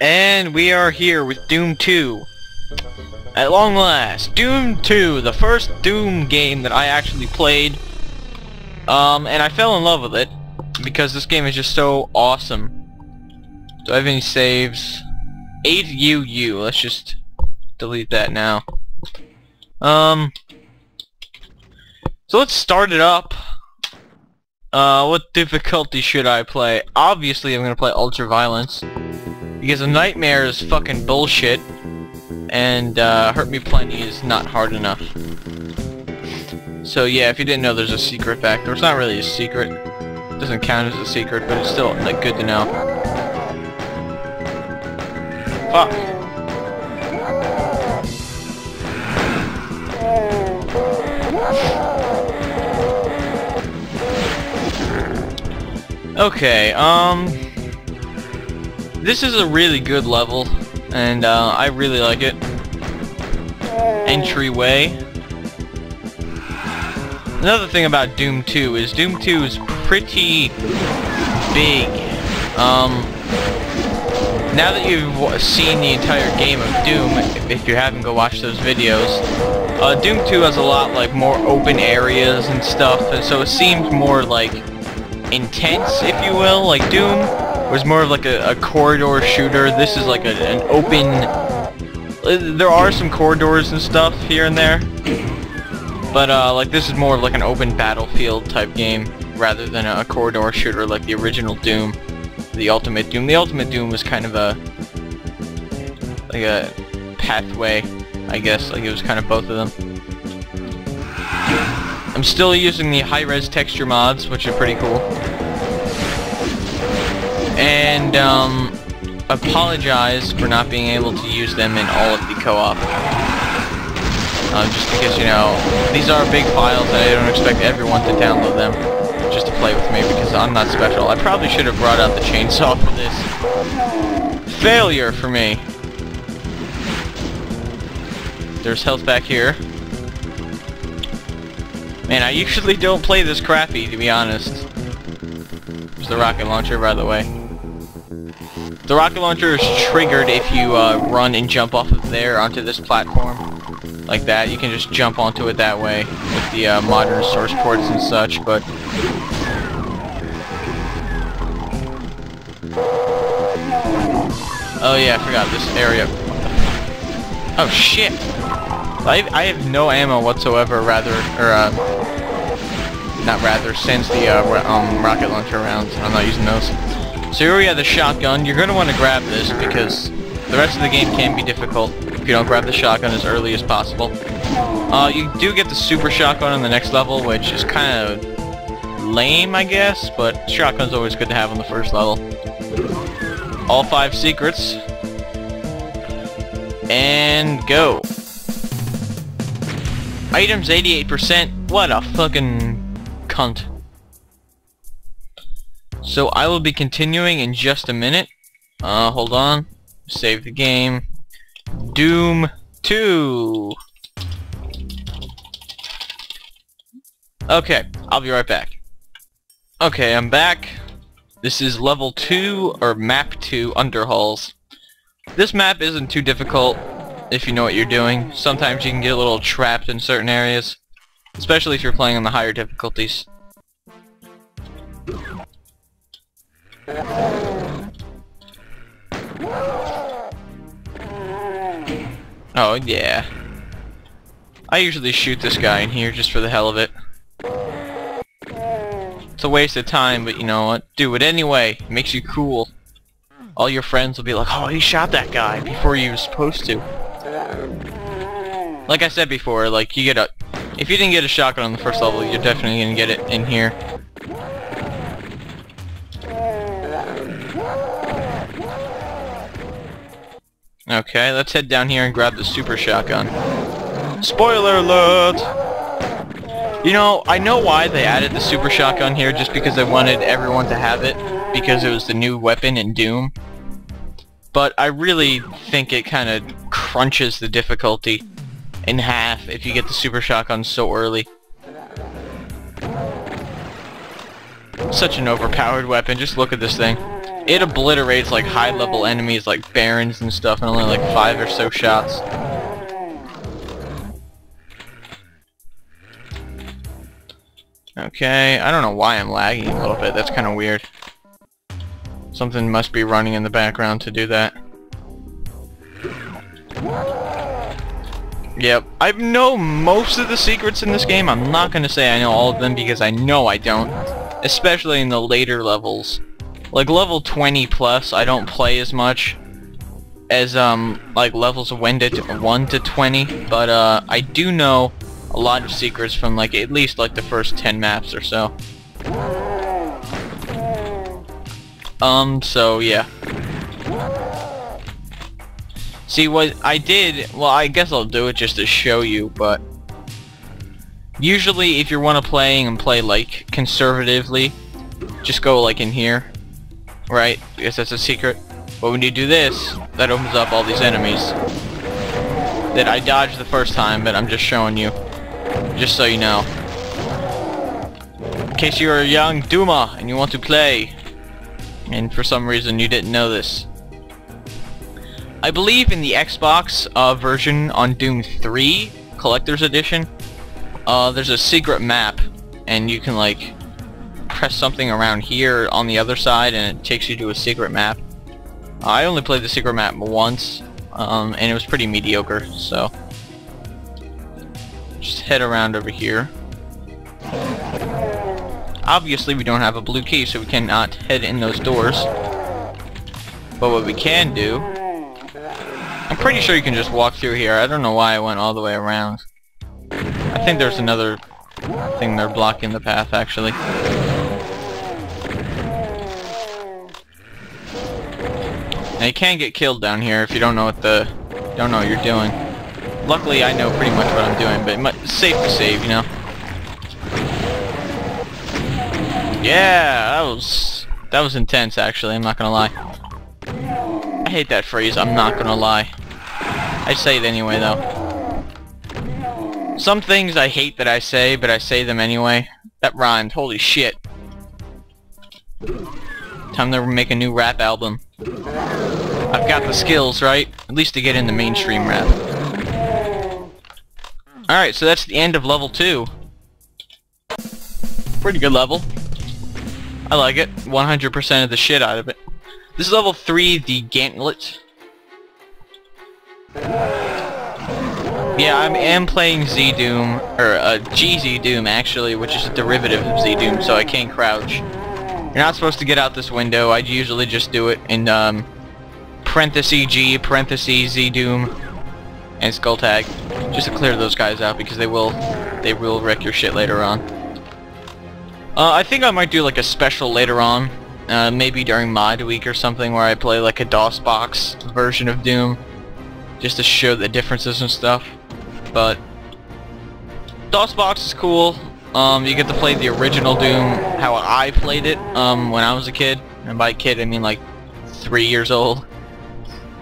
And we are here with Doom 2. At long last, Doom 2, the first Doom game that I actually played. And I fell in love with it because this game is just so awesome. Do I have any saves? 8UU. Let's just delete that now. So let's start it up. What difficulty should I play? Obviously I'm gonna play Ultra Violence, because a Nightmare is fucking bullshit, and Hurt Me Plenty is not hard enough. So yeah, if you didn't know, there's a secret back there. It's not really a secret. It doesn't count as a secret, but it's still like good to know. Fuck. Okay, this is a really good level, and I really like it. Entryway. Another thing about Doom 2 is Doom 2 is pretty big. Now that you've seen the entire game of Doom, if you haven't, go watch those videos. Doom 2 has a lot like more open areas and stuff, and so it seems more like intense, if you will. Like Doom was more of like a corridor shooter. This is like an open... There are some corridors and stuff here and there, but like this is more of like an open battlefield type game rather than a corridor shooter like the original Doom, the Ultimate Doom. The Ultimate Doom was kind of like a pathway, I guess. Like it was kind of both of them. I'm still using the high-res texture mods, which are pretty cool. And apologize for not being able to use them in all of the co-op. Just because, you know, these are big files and I don't expect everyone to download them just to play with me, because I'm not special. I probably should have brought out the chainsaw for this. Failure for me. There's health back here. Man, I usually don't play this crappy, to be honest. There's the rocket launcher, by the way. The rocket launcher is triggered if you run and jump off of there onto this platform. Like that. You can just jump onto it that way with the modern source ports and such, but... Oh yeah, I forgot this area. Oh shit! I have no ammo whatsoever, since the rocket launcher rounds. I'm not using those. So here we have the shotgun. You're going to want to grab this because the rest of the game can be difficult if you don't grab the shotgun as early as possible. You do get the super shotgun on the next level, which is kind of lame, I guess, but shotgun's always good to have on the first level. All 5 secrets. And go. Items 88%. What a fucking cunt. So I will be continuing in just a minute. Hold on. Save the game. Doom 2. Okay, I'll be right back. Okay, I'm back. This is level 2, or map 2, Underhalls. This map isn't too difficult if you know what you're doing. Sometimes you can get a little trapped in certain areas, especially if you're playing on the higher difficulties. Oh yeah. I usually shoot this guy in here just for the hell of it. It's a waste of time, but you know what? Do it anyway. It makes you cool. All your friends will be like, oh, he shot that guy before he was supposed to. Like I said before, like you get a... If you didn't get a shotgun on the first level, you're definitely gonna get it in here. Okay, let's head down here and grab the super shotgun. Spoiler alert! You know, I know why they added the super shotgun here, just because they wanted everyone to have it, because it was the new weapon in Doom. But I really think it kind of crunches the difficulty in half if you get the super shotgun so early. Such an overpowered weapon, just look at this thing. It obliterates like high-level enemies like barons and stuff in only like 5 or so shots. Okay, I don't know why I'm lagging a little bit. That's kind of weird. Something must be running in the background to do that. Yep, I know most of the secrets in this game. I'm not gonna say I know all of them because I know I don't. Especially in the later levels. Like level 20 plus, I don't play as much as like levels 1 to 20, but I do know a lot of secrets from like at least like the first 10 maps or so. So yeah. See what I did, well I guess I'll do it just to show you, but usually if you want to play and play like conservatively, just go like in here, right? Because that's a secret. But when you do this, that opens up all these enemies that I dodged the first time, but I'm just showing you, just so you know. In case you're a young Duma and you want to play, and for some reason you didn't know this. I believe in the Xbox version on Doom 3 Collector's Edition, there's a secret map, and you can like press something around here on the other side and it takes you to a secret map. I only played the secret map once, and it was pretty mediocre, so just head around over here. Obviously we don't have a blue key, so we cannot head in those doors, but what we can do, I'm pretty sure you can just walk through here. I don't know why I went all the way around. I think there's another thing they're blocking the path actually. Now you can get killed down here if you don't know what you're doing. Luckily I know pretty much what I'm doing, but it's safe to save, you know. Yeah, that was intense actually, I'm not gonna lie. I hate that phrase, I'm not gonna lie. I say it anyway though. Some things I hate that I say, but I say them anyway. That rhymed, holy shit. Time to make a new rap album. I've got the skills, right? At least to get into mainstream rap. Alright, so that's the end of level 2. Pretty good level. I like it. 100% of the shit out of it. This is level 3, the Gauntlet. Yeah, I am playing Z-Doom, or GZ-Doom actually, which is a derivative of Z-Doom, so I can't crouch. You're not supposed to get out this window. I usually just do it in parenthesis G, parenthesis Z-Doom, and Skull Tag, just to clear those guys out because they will wreck your shit later on. I think I might do like a special later on, maybe during Mod Week or something, where I play like a DOSBox version of Doom, just to show the differences and stuff. But DOSBox is cool. You get to play the original Doom how I played it when I was a kid, and by kid I mean like 3 years old.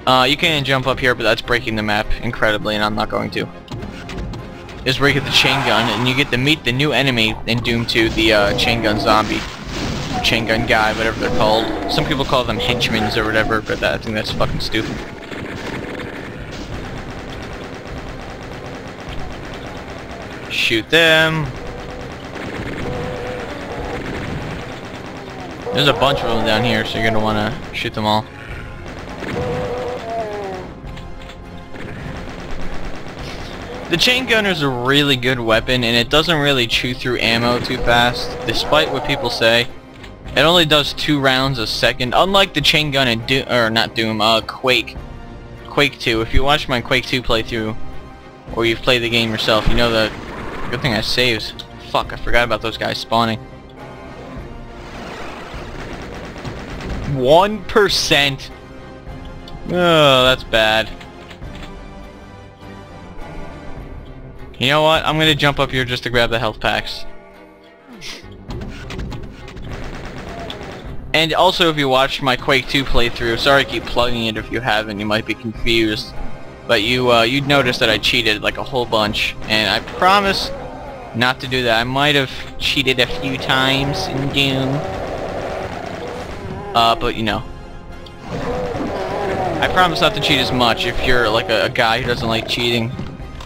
You can jump up here, but that's breaking the map incredibly, and I'm not going to. Is where you get the chain gun, and you get to meet the new enemy in Doom 2, the chain gun zombie, or chain gun guy, whatever they're called. Some people call them henchmen or whatever, but I think that's fucking stupid. Shoot them. There's a bunch of them down here, so you're gonna wanna shoot them all. The chain gunner is a really good weapon, and it doesn't really chew through ammo too fast, despite what people say. It only does 2 rounds a second, unlike the chain gun in Quake 2. If you watch my Quake 2 playthrough, or you've played the game yourself, you know the good thing I saved. Fuck, I forgot about those guys spawning. 1%. Oh, that's bad. You know what? I'm gonna jump up here just to grab the health packs. And also, if you watched my Quake 2 playthrough, sorry I keep plugging it if you haven't, you might be confused. But you'd notice that I cheated like a whole bunch, and I promise not to do that. I might have cheated a few times in Doom. But you know, I promise not to cheat as much if you're like a guy who doesn't like cheating.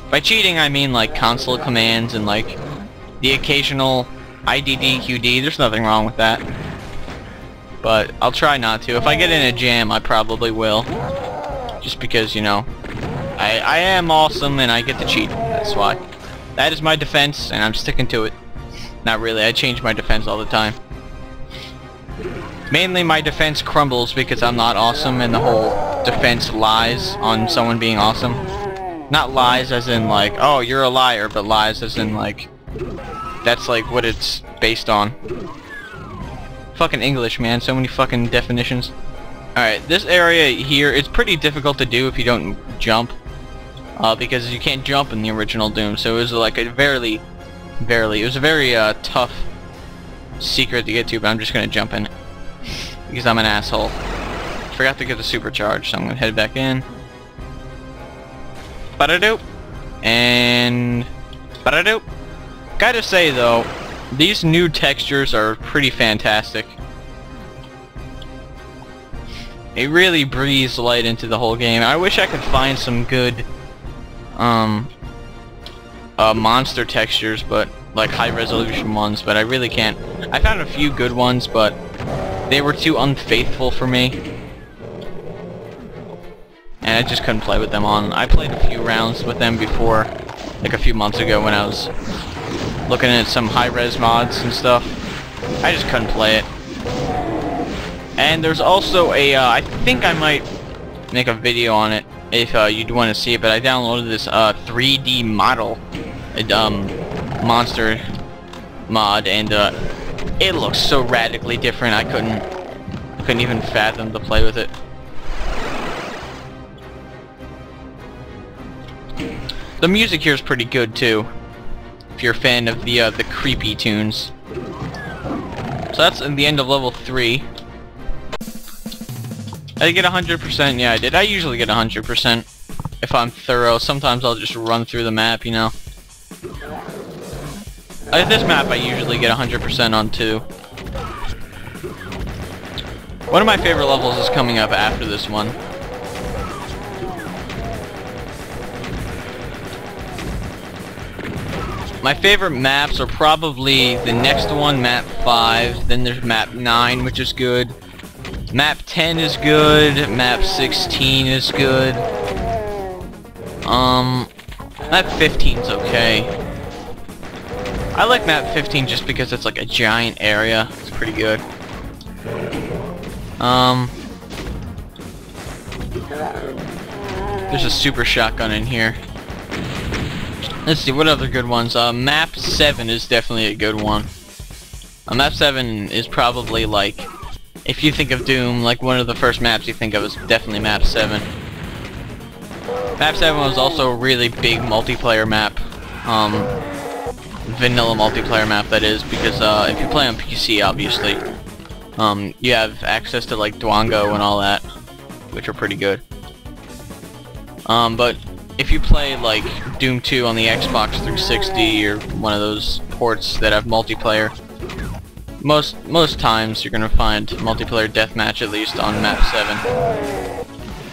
By cheating I mean like console commands and like the occasional IDD QD. There's nothing wrong with that. But I'll try not to. If I get in a jam I probably will. Just because, you know, I am awesome and I get to cheat. That's why. That is my defense and I'm sticking to it. Not really, I change my defense all the time. Mainly my defense crumbles because I'm not awesome and the whole defense lies on someone being awesome. Not lies as in like, oh you're a liar, but lies as in like, that's like what it's based on. Fucking English, man, so many fucking definitions. Alright, this area here, it's pretty difficult to do if you don't jump. Because you can't jump in the original Doom, so it was like a it was a very tough secret to get to, but I'm just gonna jump in it. Because I'm an asshole. Forgot to get the supercharge, so I'm gonna head back in. Ba-da-doop. And... ba-da-doop. Gotta say though, these new textures are pretty fantastic. It really breathes light into the whole game. I wish I could find some good monster textures, but like high resolution ones, but I really can't. I found a few good ones, but they were too unfaithful for me. And I just couldn't play with them on. I played a few rounds with them before, like a few months ago when I was looking at some high-res mods and stuff. I just couldn't play it. And there's also a, I think I might make a video on it if you'd want to see it, but I downloaded this 3D model monster mod, and it looks so radically different. I couldn't even fathom to play with it. The music here is pretty good too, if you're a fan of the creepy tunes. So that's in the end of level 3. I get 100%, yeah I did. I usually get 100% if I'm thorough. Sometimes I'll just run through the map, you know. This map I usually get 100% on too. One of my favorite levels is coming up after this one. My favorite maps are probably the next one, map 5, then there's map 9, which is good. Map 10 is good, map 16 is good. Map 15's okay. I like map 15 just because it's like a giant area. It's pretty good. There's a super shotgun in here. Let's see, what other good ones? Map 7 is definitely a good one. Map 7 is probably like, if you think of Doom, like one of the first maps you think of is definitely map 7. Map 7 was also a really big multiplayer map. Vanilla multiplayer map, that is, because if you play on PC, obviously, you have access to like Dwango and all that, which are pretty good. But if you play like Doom 2 on the Xbox 360 or one of those ports that have multiplayer, most times you're gonna find multiplayer deathmatch at least on map 7.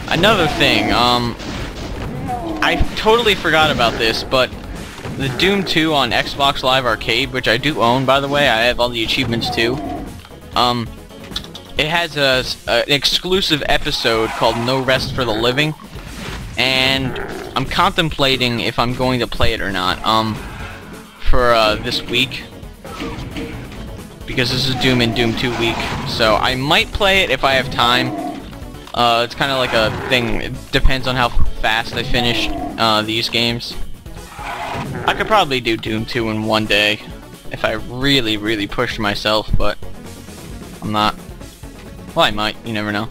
Another thing, I totally forgot about this, but the Doom 2 on Xbox Live Arcade, which I do own by the way, I have all the achievements too. It has an exclusive episode called No Rest for the Living, and I'm contemplating if I'm going to play it or not, for this week, because this is Doom and Doom 2 week, so I might play it if I have time. It's kind of like a thing, it depends on how fast I finish these games. I could probably do Doom 2 in one day, if I really pushed myself, but I'm not. Well, I might, you never know.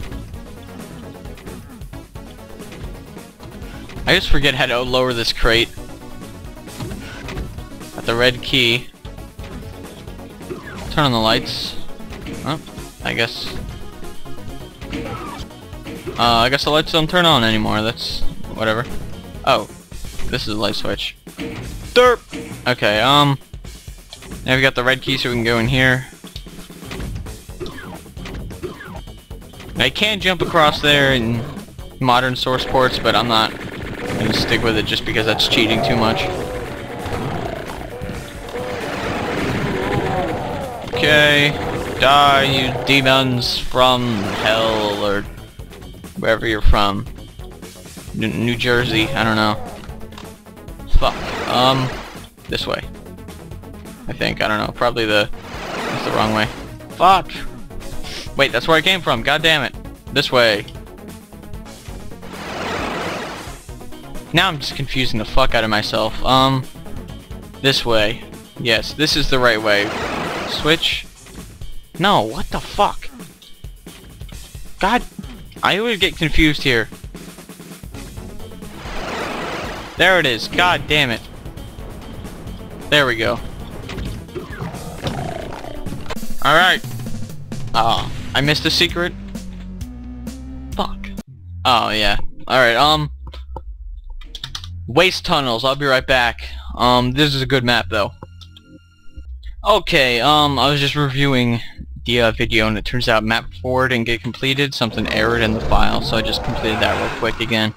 I just forget how to lower this crate. Got the red key. Turn on the lights. Oh, I guess the lights don't turn on anymore. That's whatever. Oh, this is a light switch. Derp. Okay. Now we got the red key, so we can go in here. I can jump across there in modern source ports, but I'm not gonna stick with it just because that's cheating too much. Okay, die, you demons from hell, or wherever you're from. New Jersey, I don't know. Fuck. This way. I think, I don't know, probably that's the wrong way. Fuck! Wait, that's where I came from, god damn it. This way. Now I'm just confusing the fuck out of myself. This way. Yes, this is the right way. Switch. No, what the fuck? God, I always get confused here. There it is, god damn it. There we go. Alright. I missed a secret? Fuck. Oh, yeah. Alright, Waste tunnels, I'll be right back. This is a good map, though. Okay, I was just reviewing the video, and it turns out map 4 didn't get completed. Something errored in the file, so I just completed that real quick again.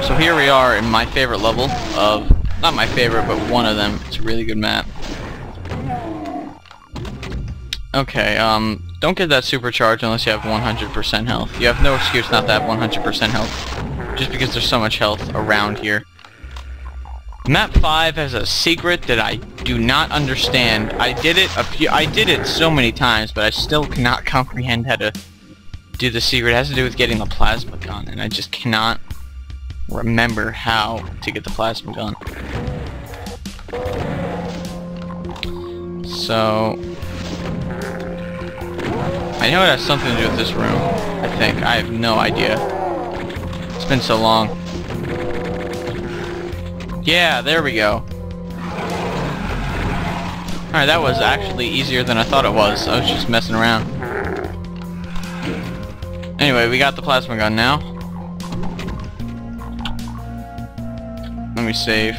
So here we are in my favorite level of... Not my favorite, but one of them. It's a really good map. Okay, don't get that supercharged unless you have 100% health. You have no excuse not to have 100% health, just because there's so much health around here. Map 5 has a secret that I do not understand. I did it so many times, but I still cannot comprehend how to do the secret. It has to do with getting the plasma gun, and I just cannot remember how to get the plasma gun. So I know it has something to do with this room, I think. I have no idea. It's been so long. Yeah, there we go. Alright, that was actually easier than I thought it was. I was just messing around. Anyway, we got the plasma gun now. Let me save.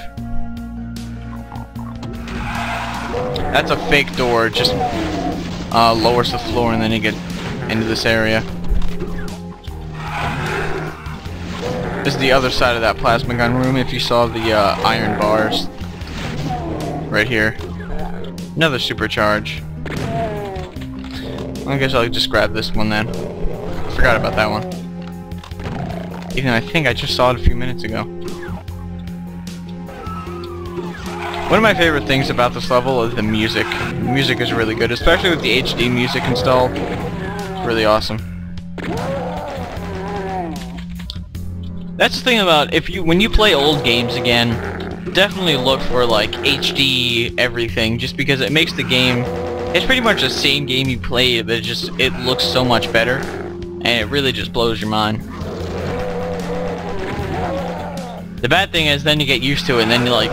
That's a fake door, just lowers the floor and then you get into this area. This is the other side of that plasma gun room if you saw the iron bars. Right here. Another supercharge. I guess I'll just grab this one then. Forgot about that one. Even though I think I just saw it a few minutes ago. One of my favorite things about this level is the music. The music is really good, especially with the HD music installed. It's really awesome. That's the thing about when you play old games again, definitely look for like HD everything, just because it makes the game. It's pretty much the same game you played, but it looks so much better, and it really just blows your mind. The bad thing is then you get used to it, and then you're like,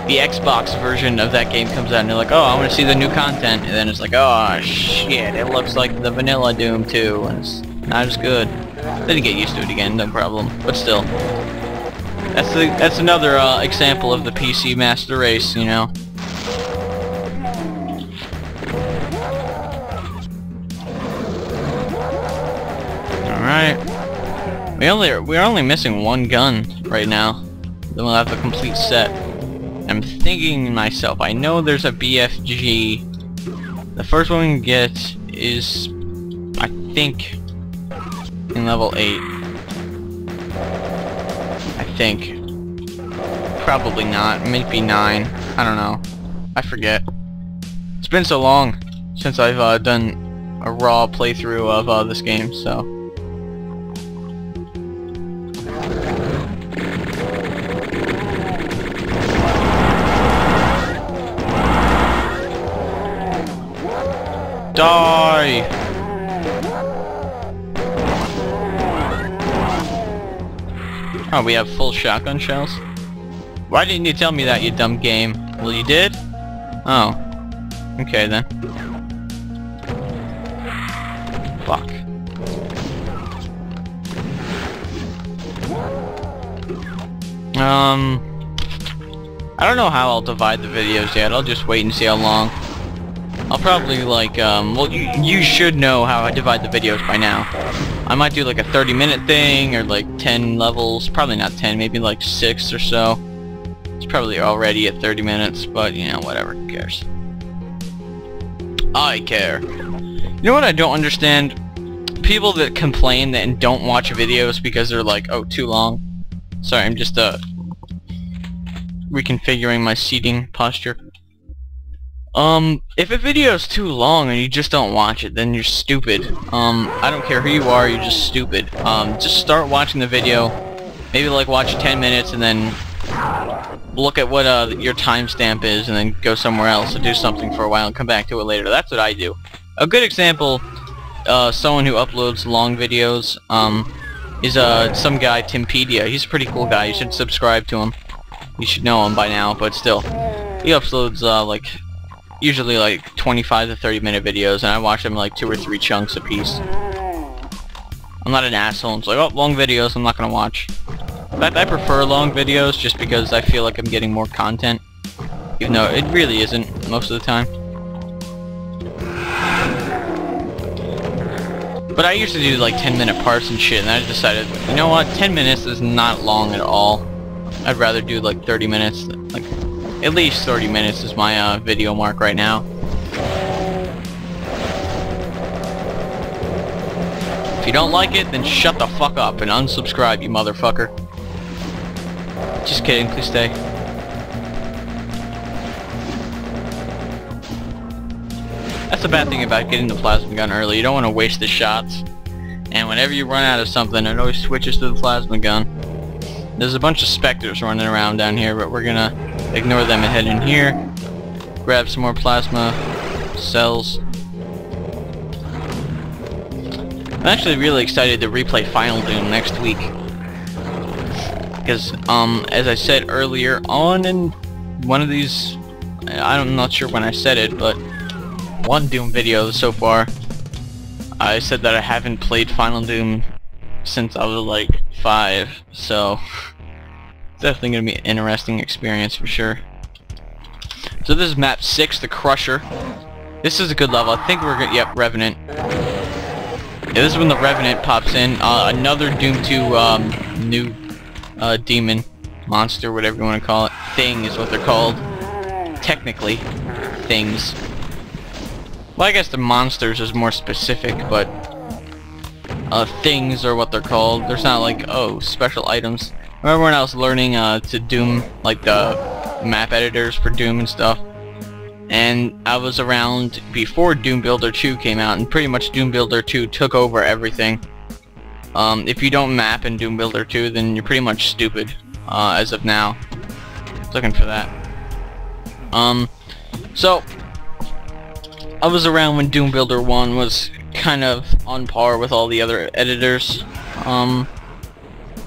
the Xbox version of that game comes out, and you're like, oh, I want to see the new content, and then it's like, oh shit, it looks like the vanilla Doom 2, and it's not as good. Then you get used to it again, no problem. But still, that's another example of the PC master race, you know. All right, we're only missing one gun right now. Then we'll have the complete set. I'm thinking to myself, I know there's a BFG. The first one we can get is, I think, in level 8. I think. Probably not. Maybe 9. I don't know. I forget. It's been so long since I've done a raw playthrough of this game, so. Die! Oh, we have full shotgun shells? Why didn't you tell me that, you dumb game? Well, you did? Oh. Okay, then. Fuck. I don't know how I'll divide the videos yet. I'll just wait and see how long. I'll probably like, well, you should know how I divide the videos by now. I might do like a 30-minute thing, or like 10 levels, probably not 10, maybe like 6 or so. It's probably already at 30 minutes, but you know, whatever, who cares? I care. You know what I don't understand? People that complain and don't watch videos because they're like, oh, too long. Sorry, I'm just reconfiguring my seating posture. If a video is too long and you just don't watch it, then you're stupid. I don't care who you are, you're just stupid. Just start watching the video, maybe like watch 10 minutes and then look at what your timestamp is and then go somewhere else and do something for a while and come back to it later. That's what I do. A good example, someone who uploads long videos, is some guy, Timpedia. He's a pretty cool guy. You should subscribe to him. You should know him by now, but still. He uploads like usually like 25 to 30-minute videos, and I watch them like 2 or 3 chunks a piece. I'm not an asshole. It's like, oh, long videos, I'm not gonna watch. In fact, I prefer long videos just because I feel like I'm getting more content, even though it really isn't most of the time. But I used to do like 10-minute parts and shit, and I decided, you know what, 10 minutes is not long at all. I'd rather do like 30 minutes, like at least 30 minutes is my video mark right now. If you don't like it, then shut the fuck up and unsubscribe, you motherfucker. Just kidding, please stay. That's the bad thing about getting the plasma gun early. You don't want to waste the shots. And whenever you run out of something, it always switches to the plasma gun. There's a bunch of specters running around down here, but we're gonna ignore them and head in here. Grab some more plasma cells. I'm actually really excited to replay Final Doom next week. Because, as I said earlier on in one of these, I'm not sure when I said it, but one Doom video so far, I said that I haven't played Final Doom since I was like 5, so it's definitely going to be an interesting experience for sure. So this is map 6, the Crusher. This is a good level. I think we're good. Yep, Revenant. Yeah, this is when the Revenant pops in. Another Doom 2 new demon, monster, whatever you want to call it. Thing is what they're called. Technically, things. Well, I guess the monsters is more specific, but things are what they're called. There's not like, oh, special items. Remember when I was learning to Doom, like the map editors for Doom and stuff? And I was around before Doom Builder 2 came out, and pretty much Doom Builder 2 took over everything. If you don't map in Doom Builder 2, then you're pretty much stupid, as of now. Looking for that. So, I was around when Doom Builder 1 was kind of on par with all the other editors. Trying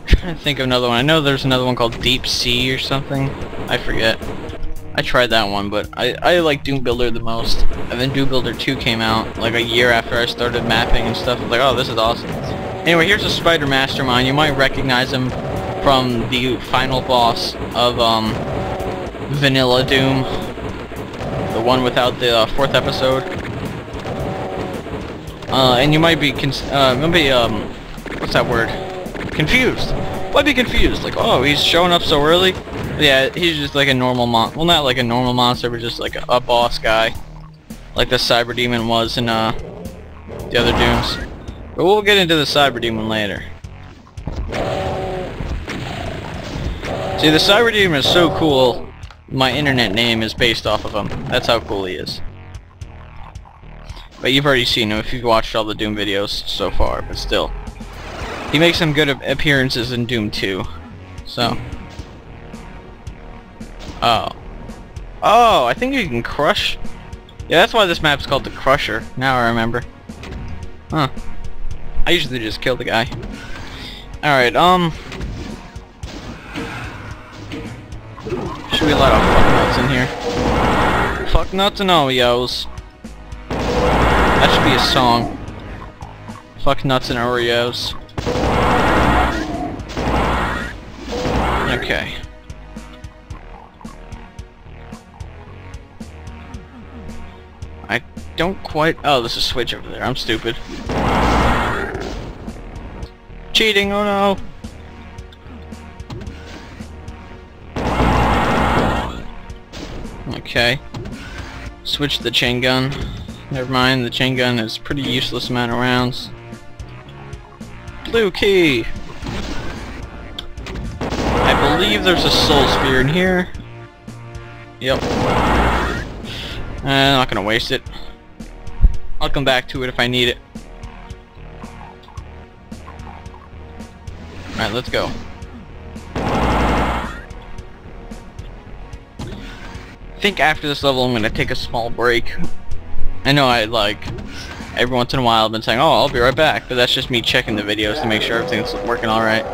to think of another one. I know there's another one called Deep Sea or something. I forget. I tried that one, but I like Doom Builder the most. And then Doom Builder 2 came out like a year after I started mapping and stuff. I was like, oh, this is awesome. Anyway, here's a Spider Mastermind. You might recognize him from the final boss of Vanilla Doom, the one without the 4th episode. And you might be what's that word? Confused. Might be confused. Like, oh, he's showing up so early. Yeah, he's just like a normal well, not like a normal monster, but just like a boss guy, like the Cyber Demon was in the other Dooms. But we'll get into the Cyber Demon later. See, the Cyber Demon is so cool, my internet name is based off of him. That's how cool he is. But you've already seen him if you've watched all the Doom videos so far, but still. He makes some good appearances in Doom 2. So. Oh. Oh, I think you can crush. Yeah, that's why this map's called the Crusher. Now I remember. Huh. I usually just kill the guy. Alright, should we let off fuck nuts in here? Fuck nuts and Oreos. That should be a song. Fuck nuts and Oreos. Okay. I don't quite... Oh, there's a switch over there. I'm stupid. Cheating, oh no! Okay. Switch the chain gun. Never mind, the chain gun is pretty useless amount of rounds. Blue key! I believe there's a soul sphere in here. Yep. I'm not gonna waste it. I'll come back to it if I need it. Alright, let's go. I think after this level I'm gonna take a small break. I know every once in a while I've been saying, oh, I'll be right back, but that's just me checking the videos to make sure everything's working alright.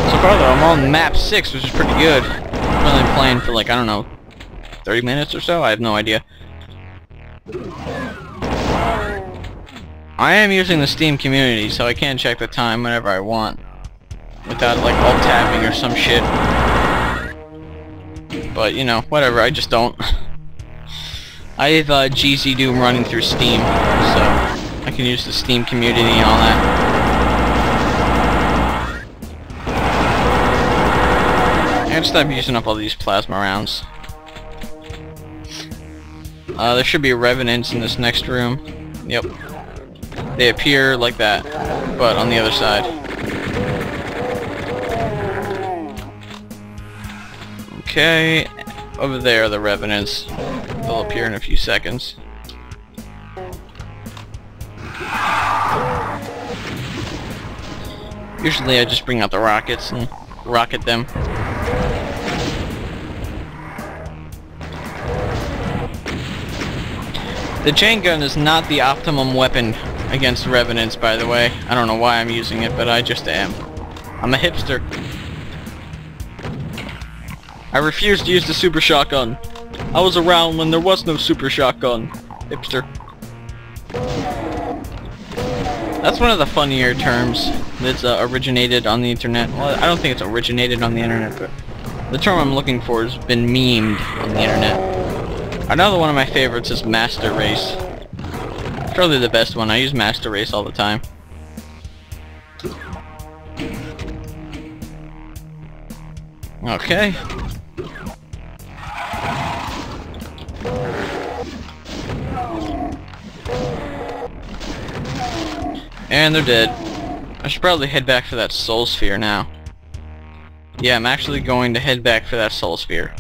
So far though, I'm on map 6, which is pretty good. I've only been playing for like, I don't know, 30 minutes or so? I have no idea. I am using the Steam community, so I can check the time whenever I want. Without like alt-tabbing or some shit. But, you know, whatever, I just don't. I have GZ Doom running through Steam, so I can use the Steam community and all that. And stop using up all these plasma rounds. There should be revenants in this next room. Yep. They appear like that, but on the other side. Okay, over there are the revenants. They'll appear in a few seconds. Usually I just bring out the rockets and rocket them. The chain gun is not the optimum weapon against revenants, by the way. I don't know why I'm using it, but I just am. I'm a hipster. I refuse to use the super shotgun. I was around when there was no super shotgun. Hipster. That's one of the funnier terms that's originated on the internet. Well, I don't think it's originated on the internet, but the term I'm looking for has been memed on the internet. Another one of my favorites is Master Race. Probably the best one. I use Master Race all the time. Okay. And they're dead. I should probably head back for that soul sphere now. Yeah, I'm actually going to head back for that soul sphere.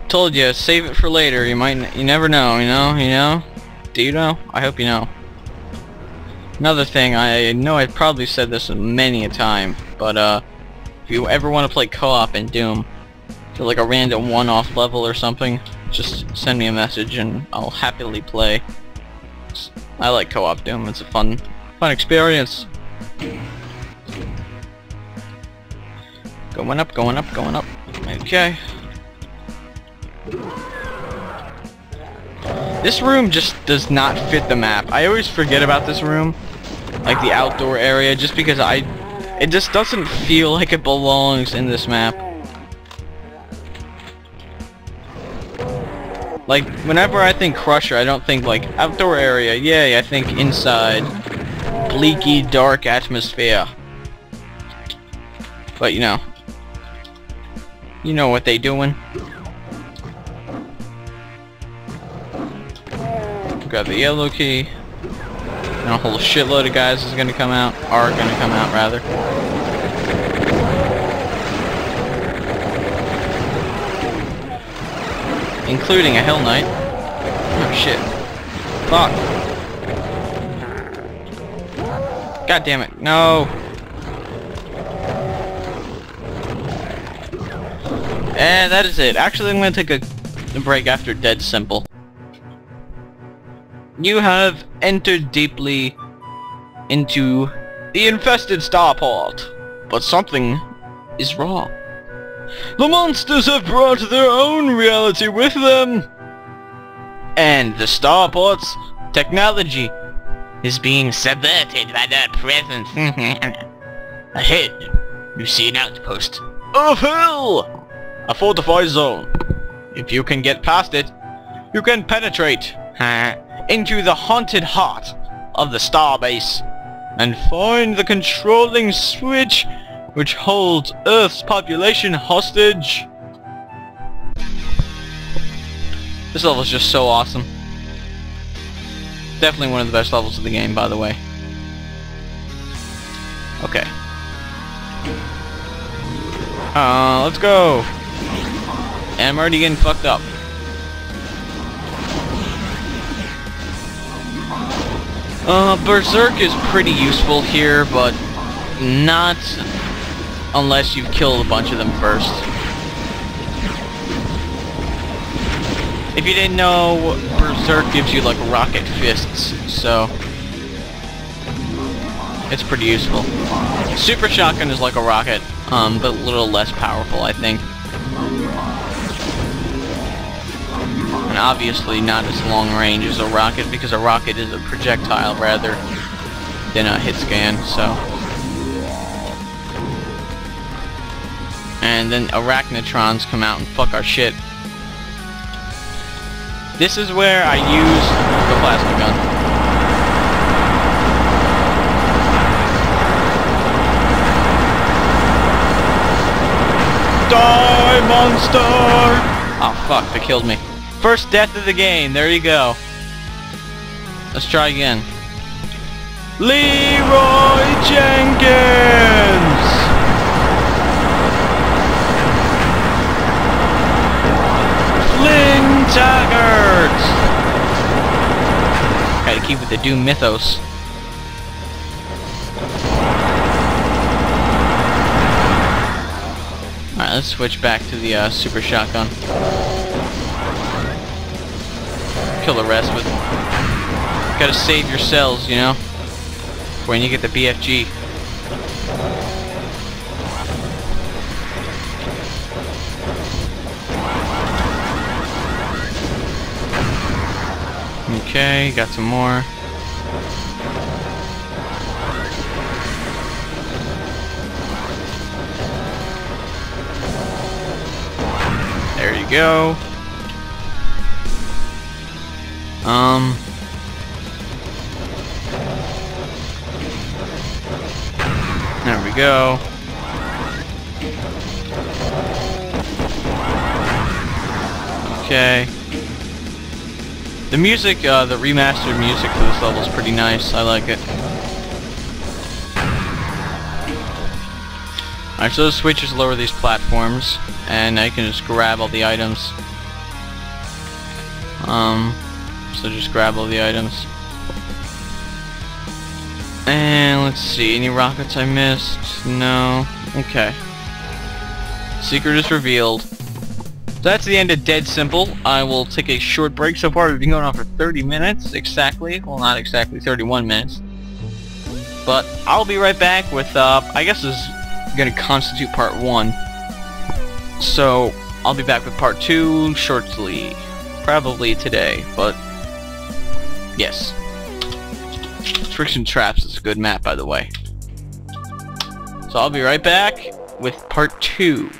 Told you, save it for later. You never know, you know? Do you know? I hope you know. Another thing, I know I've probably said this many a time, but if you ever want to play co-op in Doom, for like a random one-off level or something, just send me a message and I'll happily play. I like co-op Doom. It's a fun experience. Going up, going up, going up. Okay. This room just does not fit the map. I always forget about this room, like the outdoor area, just because it just doesn't feel like it belongs in this map. Like, whenever I think Crusher, I don't think like outdoor area, yay, I think inside, bleaky, dark atmosphere. But you know what they doing. Got the yellow key. And a whole shitload of guys are gonna come out rather. Including a Hell Knight. Oh shit. Fuck. God damn it. No. And that is it. Actually, I'm gonna take a break after Dead Simple. You have entered deeply into the infested starport, but something is wrong. The monsters have brought their own reality with them, and the starport's technology is being subverted by their presence. Ahead, you see an outpost. Of hell! A fortified zone. If you can get past it, you can penetrate into the haunted heart of the starbase and find the controlling switch which holds Earth's population hostage. This level is just so awesome. Definitely one of the best levels of the game, by the way. Okay. Let's go. And I'm already getting fucked up. Berserk is pretty useful here, but not unless you kill a bunch of them first. If you didn't know, Berserk gives you like rocket fists, so it's pretty useful. Super Shotgun is like a rocket, but a little less powerful, I think. And obviously not as long range as a rocket, because a rocket is a projectile rather than a hit scan, so. And then Arachnotrons come out and fuck our shit. This is where I use the plasma gun. Die, monster! Oh fuck, they killed me. First death of the game, there you go. Let's try again. Leroy Jenkins! Flynn Taggart! Gotta keep with the Doom mythos. Alright, let's switch back to the Super Shotgun. Kill the rest, but gotta save your cells, you know? When you get the BFG. Okay, got some more. There you go. There we go. Okay. The music, the remastered music for this level is pretty nice. I like it. Alright, so those switches lower these platforms, and I can just grab all the items. So just grab all the items. And let's see, any rockets I missed? No. Okay. Secret is revealed. So that's the end of Dead Simple. I will take a short break. So far we've been going on for 30 minutes exactly. Well, not exactly 31 minutes. But I'll be right back with, I guess this is going to constitute part 1. So I'll be back with part 2 shortly. Probably today, but yes. Friction Traps is a good map, by the way. So I'll be right back with part 2.